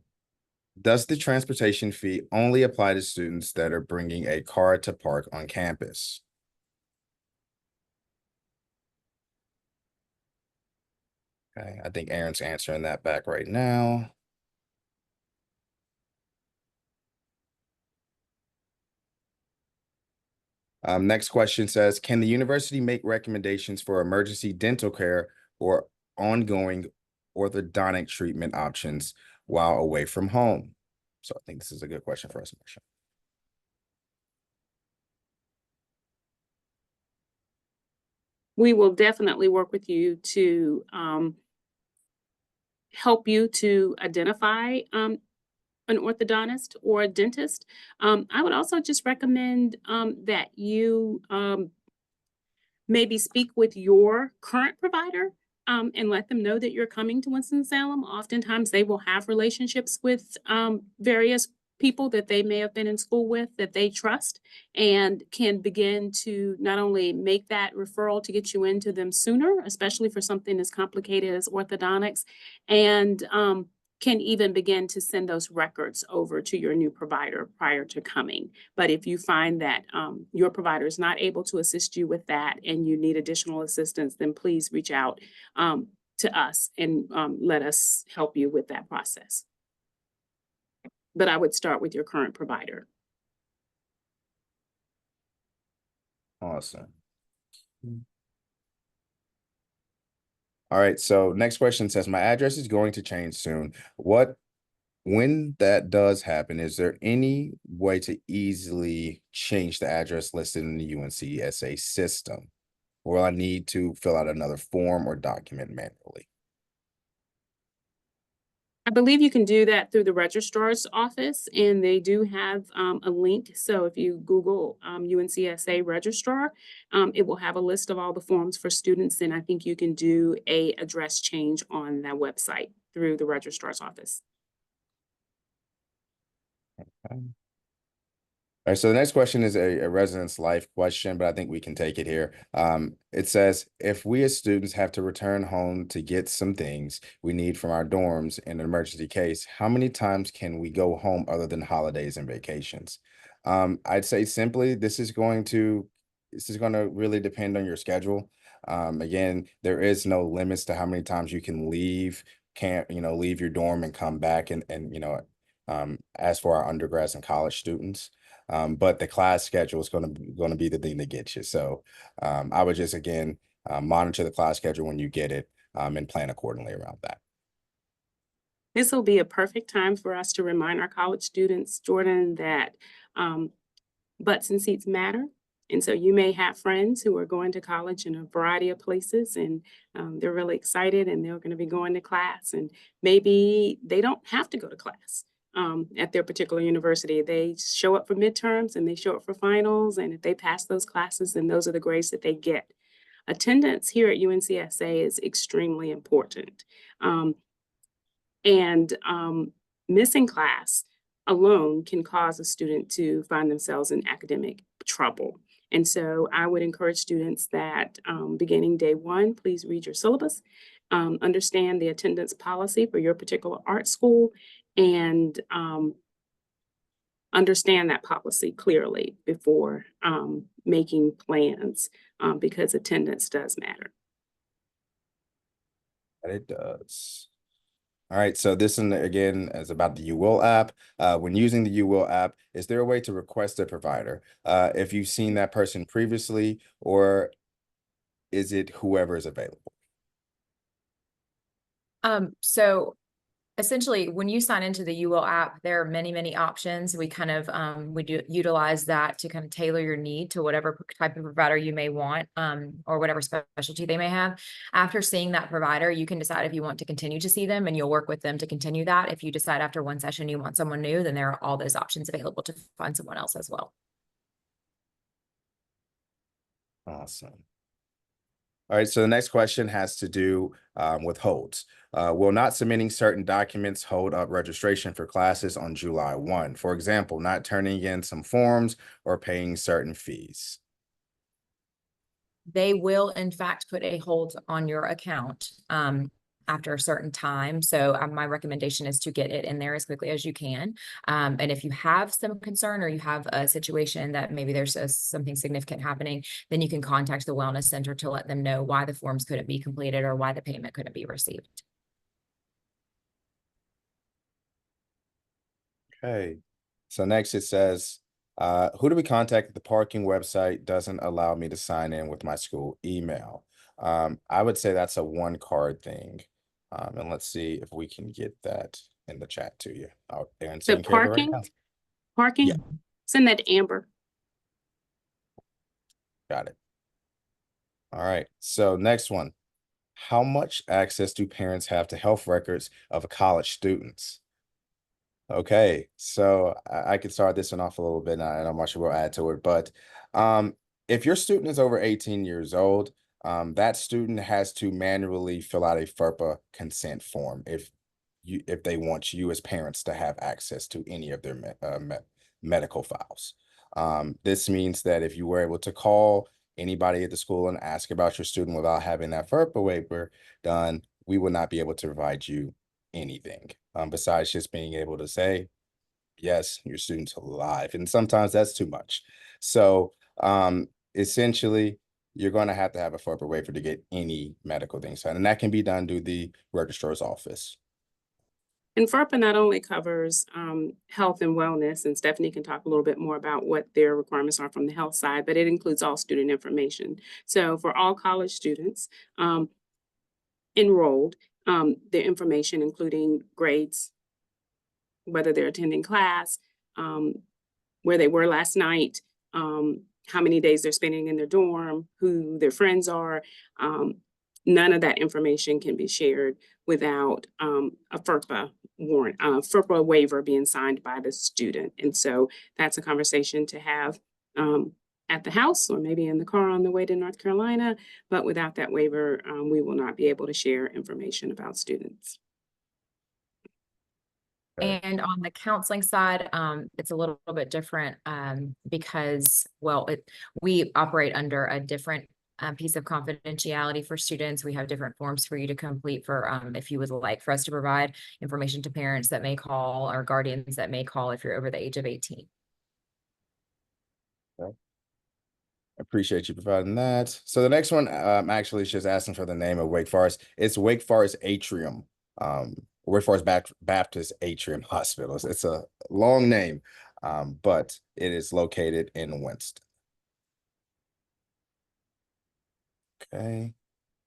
Does the transportation fee only apply to students that are bringing a car to park on campus? Okay, I think Aaron's answering that back right now. Next question says, can the university make recommendations for emergency dental care or ongoing orthodontic treatment options while away from home? So I think this is a good question for us, Marsha. We will definitely work with you to help you to identify an orthodontist or a dentist. I would also just recommend that you maybe speak with your current provider and let them know that you're coming to Winston-Salem. Oftentimes they will have relationships with various people that they may have been in school with that they trust, and can begin to not only make that referral to get you into them sooner, especially for something as complicated as orthodontics, and can even begin to send those records over to your new provider prior to coming. But if you find that your provider is not able to assist you with that and you need additional assistance, then please reach out to us and let us help you with that process. But I would start with your current provider. Awesome. All right, so next question says, my address is going to change soon. When that does happen, is there any way to easily change the address listed in the UNCSA system? Or will I need to fill out another form or document manually? I believe you can do that through the registrar's office, and they do have a link. So if you Google UNCSA registrar, it will have a list of all the forms for students. And I think you can do a address change on that website through the registrar's office. Okay. All right, so the next question is a residence life question, but I think we can take it here. It says, if we as students have to return home to get some things we need from our dorms in an emergency case, how many times can we go home other than holidays and vacations? I'd say simply, this is going to really depend on your schedule. Again, there is no limits to how many times you can leave your dorm and come back and as for our undergrads and college students. But the class schedule is going to be the thing that gets you. So I would just, again, monitor the class schedule when you get it and plan accordingly around that. This will be a perfect time for us to remind our college students, Jordan, that butts and seats matter. And so you may have friends who are going to college in a variety of places, and they're really excited and they're going to be going to class, and maybe they don't have to go to class. at their particular university. They show up for midterms and they show up for finals. And if they pass those classes, then those are the grades that they get. Attendance here at UNCSA is extremely important. Missing class alone can cause a student to find themselves in academic trouble. And so I would encourage students that beginning day one, please read your syllabus, understand the attendance policy for your particular art school, and understand that policy clearly before making plans, because attendance does matter. It does. All right, so this one again is about the UWill app. When using the UWill app, is there a way to request a provider? If you've seen that person previously, or is it whoever is available? So essentially, when you sign into the UWill app, there are many, many options. We kind of we do utilize that to kind of tailor your need to whatever type of provider you may want, or whatever specialty they may have. After seeing that provider, you can decide if you want to continue to see them, and you'll work with them to continue that. If you decide after one session you want someone new, then there are all those options available to find someone else as well. Awesome. All right, so the next question has to do with holds. Will not submitting certain documents hold up registration for classes on July 1? For example, not turning in some forms or paying certain fees. They will, in fact, put a hold on your account after a certain time. So my recommendation is to get it in there as quickly as you can. And if you have some concern, or you have a situation that maybe there's something significant happening, then you can contact the Wellness Center to let them know why the forms couldn't be completed or why the payment couldn't be received. Okay, so next it says, who do we contact if the parking website doesn't allow me to sign in with my school email? I would say that's a one card thing. And let's see if we can get that in the chat to you. Aaron's So taking care of it right now. parking, Yeah. send that to Amber. Got it. All right, so next one. How much access do parents have to health records of college students? Okay, so I could start this one off a little bit, and I'm not sure we'll add to it, but if your student is over 18 years old, that student has to manually fill out a FERPA consent form if they want you as parents to have access to any of their medical files. This means that if you were able to call anybody at the school and ask about your student without having that FERPA waiver done, we would not be able to provide you anything besides just being able to say, yes, your student's alive. And sometimes that's too much. So essentially, you're going to have a FERPA waiver to get any medical things done. And that can be done through the registrar's office. And FERPA not only covers health and wellness, and Stephanie can talk a little bit more about what their requirements are from the health side, but it includes all student information. So for all college students enrolled, their information, including grades, whether they're attending class, where they were last night, how many days they're spending in their dorm, who their friends are. None of that information can be shared without a FERPA warrant, FERPA waiver being signed by the student. And so that's a conversation to have at the house, or maybe in the car on the way to North Carolina. But without that waiver, we will not be able to share information about students. And on the counseling side, it's a little bit different because, well, we operate under a different piece of confidentiality for students. We have different forms for you to complete for if you would like for us to provide information to parents that may call, or guardians that may call if you're over the age of 18. Okay. I appreciate you providing that. So the next one actually is just asking for the name of Wake Forest. It's Wake Forest Atrium. Wake Forest Baptist Atrium Hospital. It's a long name, but it is located in Winston. Okay.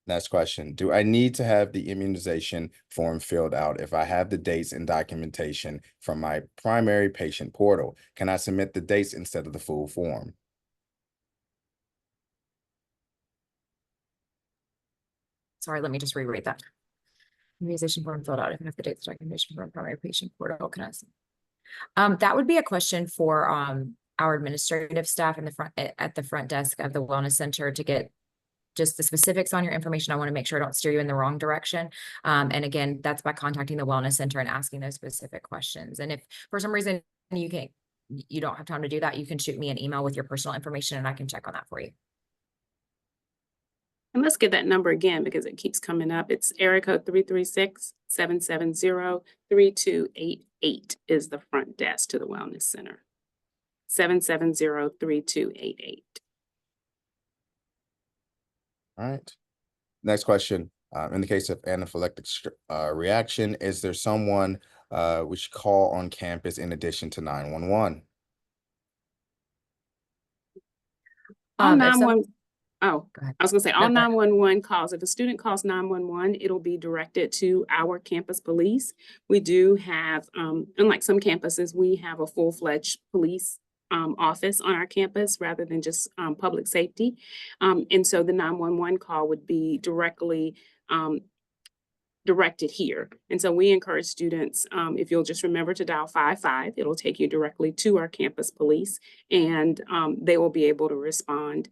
Next question. Do I need to have the immunization form filled out if I have the dates and documentation from my primary patient portal? Can I submit the dates instead of the full form? Sorry, let me just reread that. Immunization form filled out if I have the dates documentation from primary patient portal. Can I That would be a question for our administrative staff in the front at the front desk of the Wellness Center to get just the specifics on your information. I want to make sure I don't steer you in the wrong direction. And again, that's by contacting the Wellness Center and asking those specific questions. And if for some reason you don't have time to do that, you can shoot me an email with your personal information and I can check on that for you. And let's get that number again because it keeps coming up. It's area code 336-770-3288 is the front desk to the Wellness Center. 770-3288. All right. Next question. In the case of anaphylactic reaction, is there someone we should call on campus in addition to 911? All if some- 911 Oh, Go ahead. I was gonna say all No, go ahead. 911 calls. If a student calls 911, it'll be directed to our campus police. We do have, unlike some campuses, we have a full-fledged police office on our campus rather than just public safety. And so the 911 call would be directly directed here. And so we encourage students, if you'll just remember to dial 55, it'll take you directly to our campus police and they will be able to respond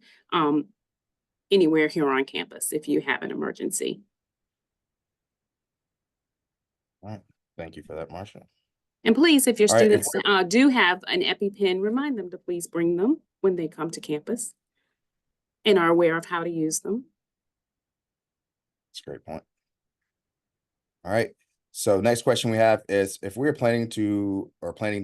anywhere here on campus if you have an emergency. All right. Thank you for that, Marsha. And please, if your All right, and students do have an EpiPen, remind them to please bring them when they come to campus and are aware of how to use them. That's a great point. All right. So next question we have is if we're planning to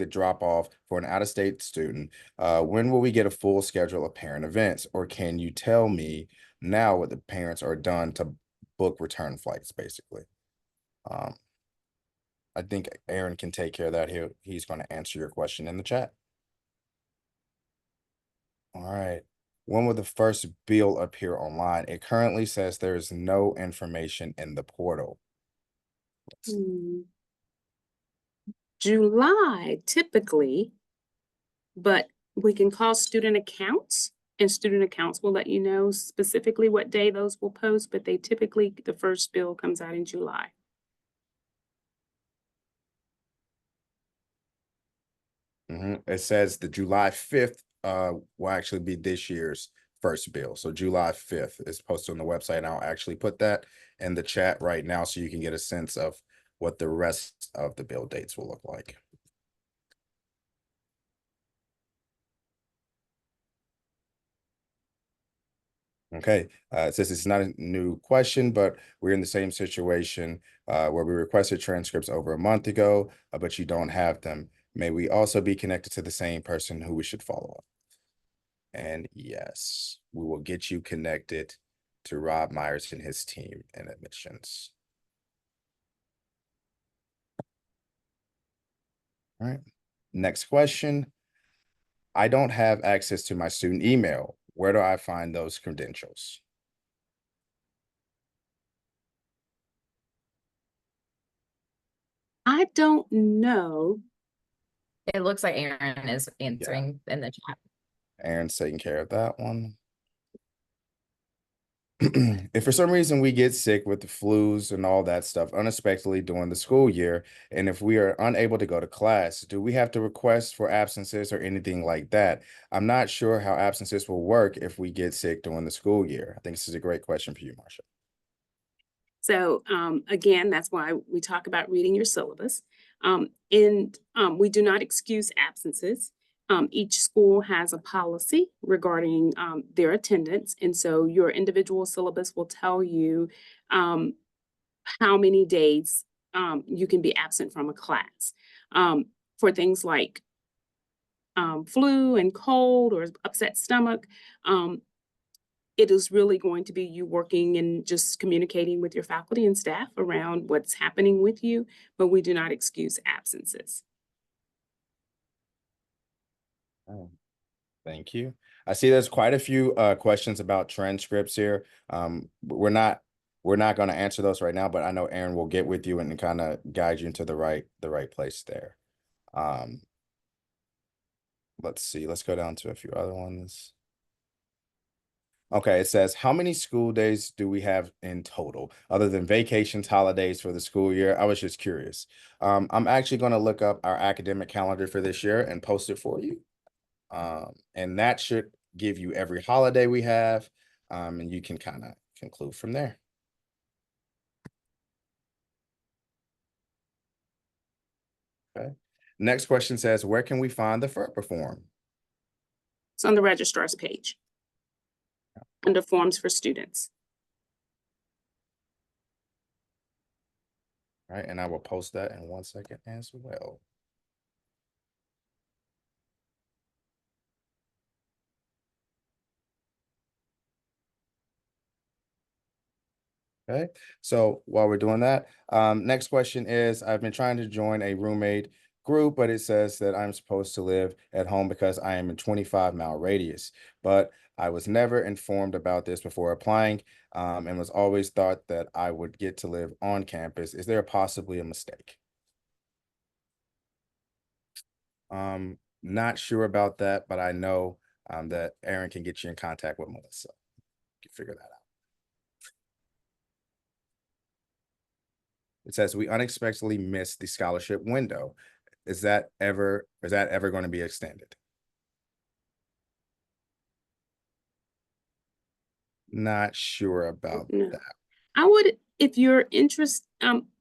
drop off for an out-of-state student, when will we get a full schedule of parent events? Or can you tell me now what the parents are done to book return flights, basically? I think Aaron can take care of that. He's going to answer your question in the chat. All right. When will the first bill appear online? It currently says there is no information in the portal. July typically, but we can call student accounts and student accounts will let you know specifically what day those will post, but they typically, the first bill comes out in July. It says the July 5th will actually be this year's first bill. So July 5th is posted on the website. And I'll actually put that in the chat right now so you can get a sense of what the rest of the bill dates will look like. Okay, since it's not a new question, but we're in the same situation where we requested transcripts over a month ago, but you don't have them. May we also be connected to the same person who we should follow up? And yes, we will get you connected to Rob Myers and his team in admissions. All right, next question. I don't have access to my student email. Where do I find those credentials? I don't know. It looks like Aaron is answering in the chat. Aaron's taking care of that one. If for some reason we get sick with the flus and all that stuff unexpectedly during the school year, and if we are unable to go to class, do we have to request for absences or anything like that? I'm not sure how absences will work if we get sick during the school year. I think this is a great question for you, Marsha. So again, that's why we talk about reading your syllabus. We do not excuse absences. Each school has a policy regarding their attendance. And so your individual syllabus will tell you how many days you can be absent from a class. For things like flu and cold or upset stomach, it is really going to be you working and just communicating with your faculty and staff around what's happening with you, but we do not excuse absences. Oh, thank you. I see there's quite a few questions about transcripts here. We're not going to answer those right now, but I know Aaron will get with you and kind of guide you into the right place there. Let's see. Let's go down to a few other ones. Okay, it says, how many school days do we have in total, other than vacations, holidays for the school year? I was just curious. I'm actually going to look up our academic calendar for this year and post it for you. And that should give you every holiday we have, and you can kind of conclude from there. Okay. Next question says, where can we find the FERPA form? It's on the registrar's page under forms for students. All right, and I will post that in 1 second as well. Okay, so while we're doing that, next question is, I've been trying to join a roommate group, but it says that I'm supposed to live at home because I am in 25-mile radius. But I was never informed about this before applying, and was always thought that I would get to live on campus. Is there possibly a mistake? Not sure about that, but I know that Aaron can get you in contact with Melissa. You can figure that out. It says we unexpectedly missed the scholarship window. Is that ever going to be extended? Not sure about No. that. I would, if you're interested,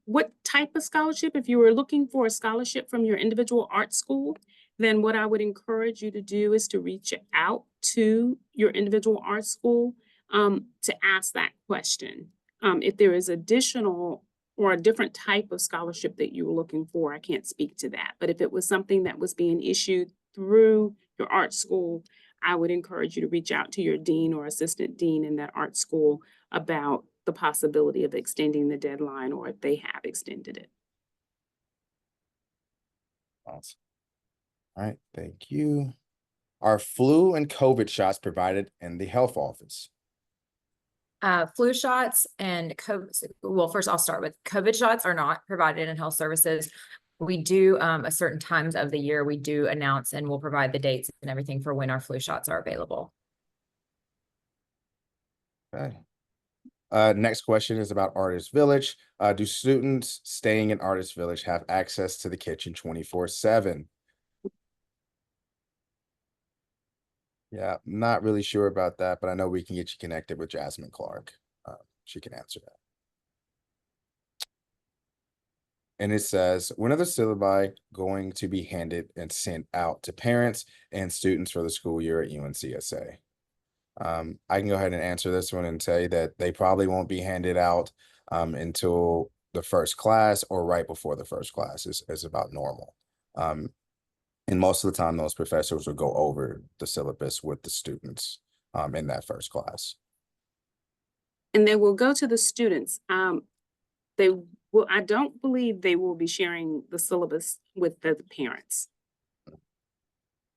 what type of scholarship? If you were looking for a scholarship from your individual art school, then what I would encourage you to do is to reach out to your individual art school to ask that question. If there is additional or a different type of scholarship that you were looking for, I can't speak to that. But if it was something that was being issued through your art school, I would encourage you to reach out to your dean or assistant dean in that art school about the possibility of extending the deadline or if they have extended it. Awesome. All right, thank you. Are flu and COVID shots provided in the health office? Flu shots and COVID, well, first I'll start with COVID shots are not provided in health services. We do, at certain times of the year, we do announce and we'll provide the dates and everything for when our flu shots are available. Okay. Next question is about Artist Village. Do students staying in Artist Village have access to the kitchen 24/7? Yeah, not really sure about that, but I know we can get you connected with Jasmine Clark. She can answer that. And it says, when are the syllabi going to be handed and sent out to parents and students for the school year at UNCSA? I can go ahead and answer this one and say that they probably won't be handed out until the first class or right before the first class is about normal. And most of the time, those professors will go over the syllabus with the students in that first class. And they will go to the students. They will, I don't believe they will be sharing the syllabus with the parents.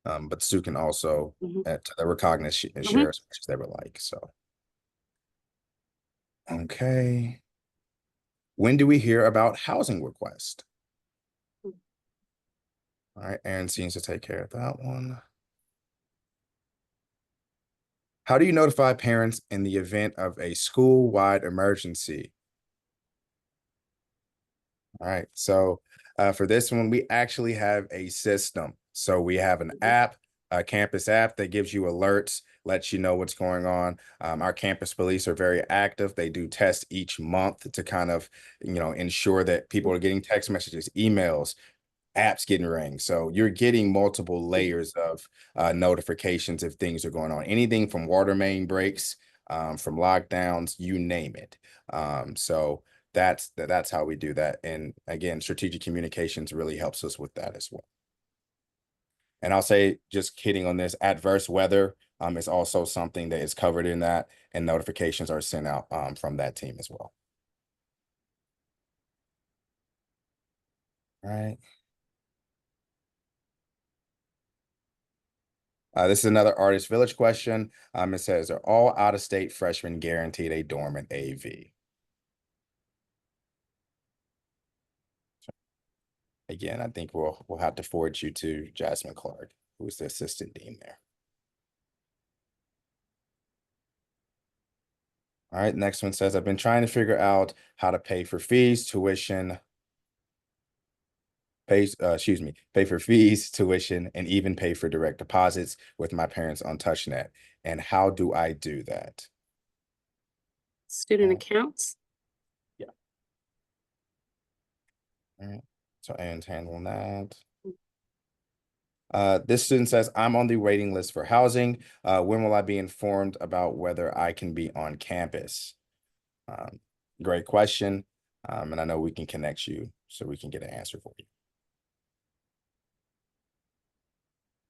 But Sue can also add to the recognition and Mhm. share as much as they would like. So, okay. When do we hear about housing request? All right, Aaron seems to take care of that one. How do you notify parents in the event of a school-wide emergency? All right, so for this one, we actually have a system. So we have an app, a campus app that gives you alerts, lets you know what's going on. Our campus police are very active. They do tests each month to kind of, ensure that people are getting text messages, emails, apps getting rings. So you're getting multiple layers of notifications if things are going on. Anything from water main breaks, from lockdowns, you name it. So that's how we do that. And again, strategic communications really helps us with that as well. And I'll say, just hitting on this, adverse weather is also something that is covered in that, and notifications are sent out from that team as well. All right. This is another Artist Village question. It says, are all out-of-state freshmen guaranteed a dorm at AV? Again, I think we'll have to forward you to Jasmine Clark, who is the assistant dean there. All right, next one says, I've been trying to figure out how to pay for fees, tuition, pay for fees, tuition, and even pay for direct deposits with my parents on TouchNet. And how do I do that? Student Oh. accounts. All right, so Aaron's handling that. This student says, I'm on the waiting list for housing. When will I be informed about whether I can be on campus? Great question. And I know we can connect you so we can get an answer for you.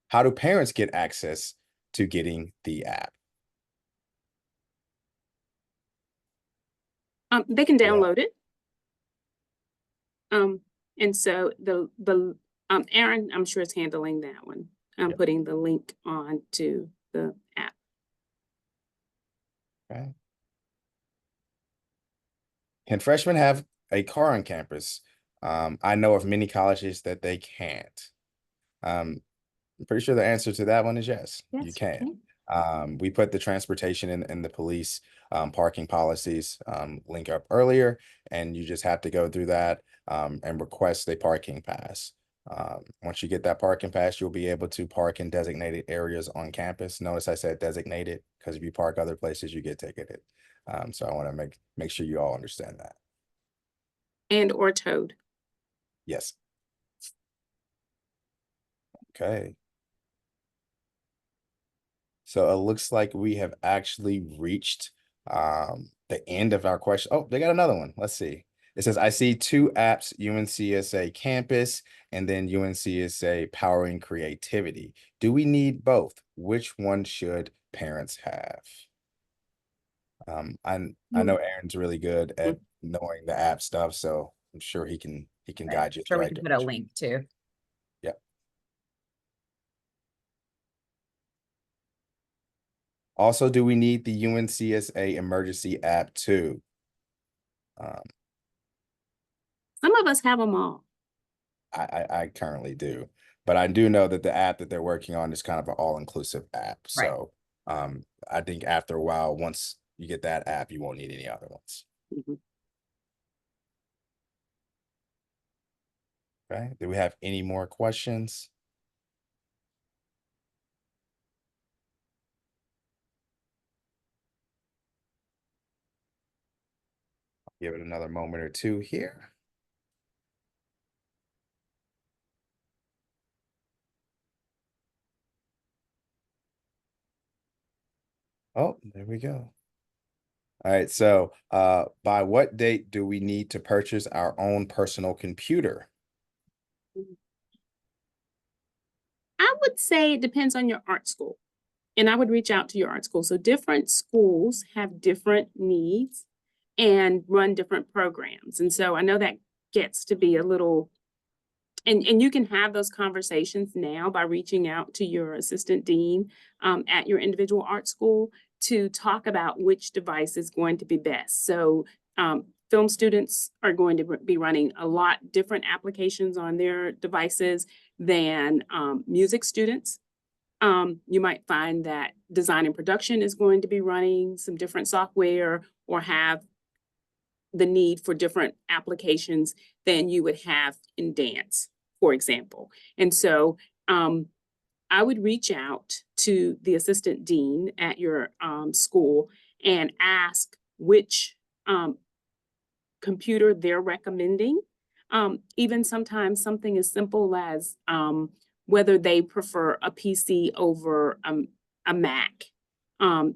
How do parents get access to getting the app? They can Yeah. download it. And so Aaron, I'm sure is handling that one. I'm Yep. putting the link on to the app. Okay. Can freshmen have a car on campus? I know of many colleges that they can't. I'm pretty sure the answer to that one is yes, you Yes, can. We put the transportation and the police parking policies link up earlier, and you just have to go through that and request a parking pass. Once you get that parking pass, you'll be able to park in designated areas on campus. Notice I said designated because if you park other places, you get ticketed. So I want to make sure you all understand that. And or towed. Yes. Okay. So it looks like we have actually reached the end of our question. Oh, they got another one. Let's see. It says, I see two apps, UNCSA Campus and then UNCSA Powering Creativity. Do we need both? Which one should parents have? I know Aaron's really good at knowing the app stuff, so I'm sure he can guide you. Sure, the we right can put a direction. link too. Also, do we need the UNCSA emergency app too? Some of us have them all. I currently do, but I do know that the app that they're working on is kind of an all-inclusive app. Right. So I think after a while, once you get that app, you won't need any other ones. Mhm. Okay. Do we have any more questions? Give it another moment or two here. Oh, there we go. All right, so by what date do we need to purchase our own personal computer? I would say it depends on your art school. And I would reach out to your art school. So different schools have different needs and run different programs. And so I know that gets to be a little, and you can have those conversations now by reaching out to your assistant dean at your individual art school to talk about which device is going to be best. So film students are going to be running a lot different applications on their devices than music students. You might find that design and production is going to be running some different software or have the need for different applications than you would have in dance, for example. And so I would reach out to the assistant dean at your school and ask which computer they're recommending. Even sometimes something as simple as whether they prefer a PC over a Mac,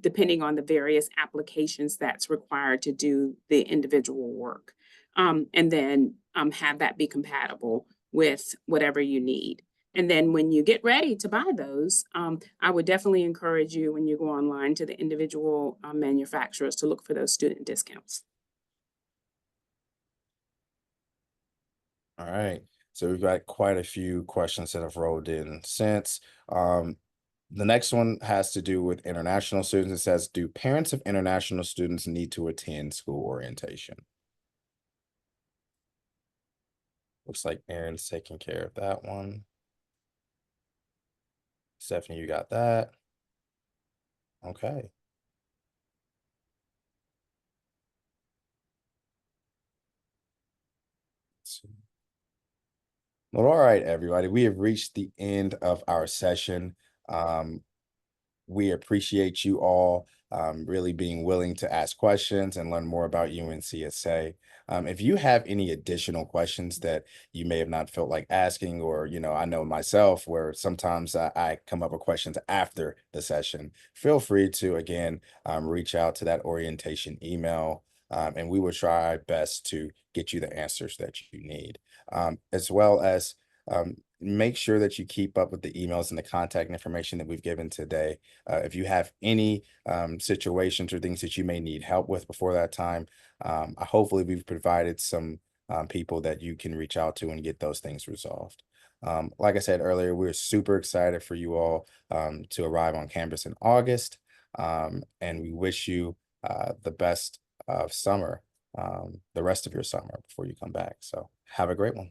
depending on the various applications that's required to do the individual work. And then have that be compatible with whatever you need. And then when you get ready to buy those, I would definitely encourage you when you go online to the individual manufacturers to look for those student discounts. All right, so we've got quite a few questions that have rolled in since. The next one has to do with international students. It says, do parents of international students need to attend school orientation? Looks like Aaron's taking care of that one. Stephanie, you got that? Okay. Well, all right, everybody. We have reached the end of our session. We appreciate you all really being willing to ask questions and learn more about UNCSA. If you have any additional questions that you may have not felt like asking, or, I know myself where sometimes I come up with questions after the session, feel free to, again, reach out to that orientation email, and we will try our best to get you the answers that you need, as well as make sure that you keep up with the emails and the contact information that we've given today. If you have any situations or things that you may need help with before that time, hopefully we've provided some people that you can reach out to and get those things resolved. Like I said earlier, we're super excited for you all to arrive on campus in August, and we wish you the best of summer, the rest of your summer before you come back. So have a great one.